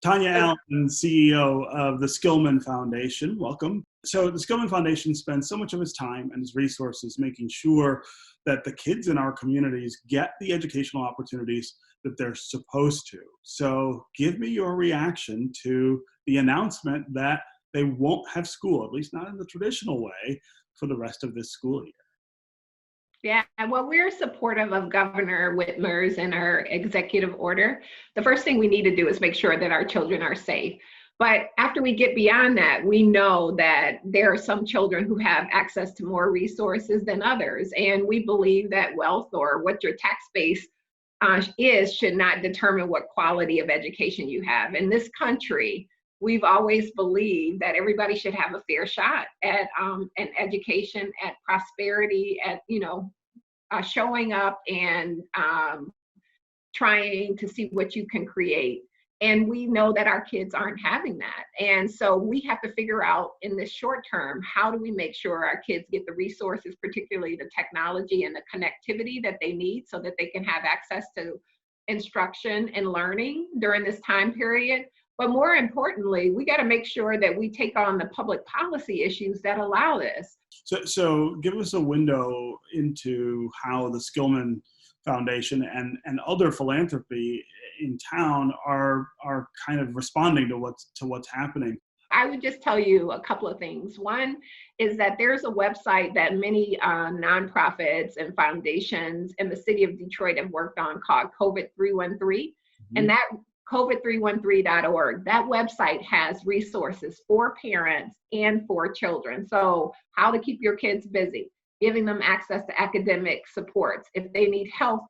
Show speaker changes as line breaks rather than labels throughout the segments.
Tonya Allen, CEO of the Skillman Foundation. Welcome. So the Skillman Foundation spends so much of its time and its resources making sure that the kids in our communities get the educational opportunities that they're supposed to. So give me your reaction to the announcement that they won't have school, at least not in the traditional way, for the rest of this school year.
Yeah, well, we're supportive of Governor Whitmer's and our executive order. The first thing we need to do is make sure that our children are safe. But after we get beyond that, we know that there are some children who have access to more resources than others. And we believe that wealth or what your tax base is should not determine what quality of education you have. In this country, we've always believed that everybody should have a fair shot at an education, at prosperity, at showing up and trying to see what you can create. And we know that our kids aren't having that. And so we have to figure out in the short term, how do we make sure our kids get the resources, particularly the technology and the connectivity that they need so that they can have access to instruction and learning during this time period. But more importantly, we got to make sure that we take on the public policy issues that allow this.
So give us a window into how the Skillman Foundation and other philanthropy in town are kind of responding to what's happening.
I would just tell you a couple of things. One is that there's a website that many nonprofits and foundations in the city of Detroit have worked on called COVID 313. And that COVID313.org, that website has resources for parents and for children. So how to keep your kids busy, giving them access to academic supports, if they need health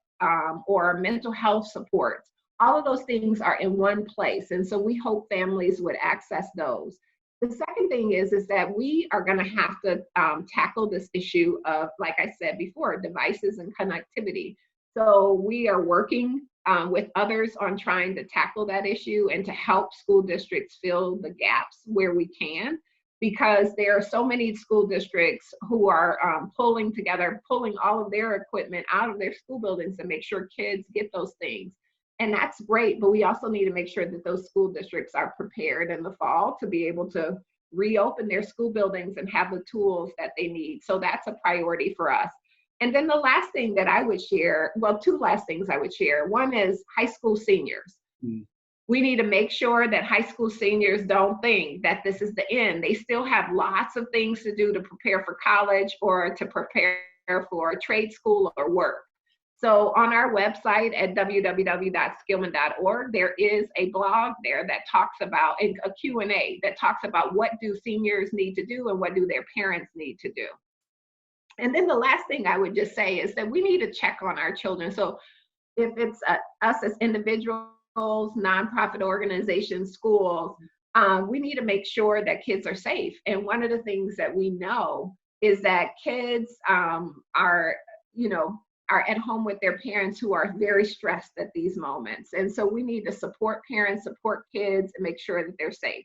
or mental health supports, all of those things are in one place. And so we hope families would access those. The second thing is that we are going to have to tackle this issue of, like I said before, devices and connectivity. So we are working with others on trying to tackle that issue and to help school districts fill the gaps where we can, because there are so many school districts who are pulling all of their equipment out of their school buildings to make sure kids get those things. And that's great, but we also need to make sure that those school districts are prepared in the fall to be able to reopen their school buildings and have the tools that they need. So that's a priority for us. And then the last thing that I would share, well, two last things I would share. One is high school seniors. We need to make sure that high school seniors don't think that this is the end. They still have lots of things to do to prepare for college or to prepare for trade school or work. So on our website at www.skillman.org, there is a blog there that talks about a Q&A that talks about what do seniors need to do and what do their parents need to do. And then the last thing I would just say is that we need to check on our children. So if it's us as individuals, nonprofit organizations, schools, we need to make sure that kids are safe. And one of the things that we know is that kids are at home with their parents who are very stressed at these moments. And so we need to support parents, support kids, and make sure that they're safe.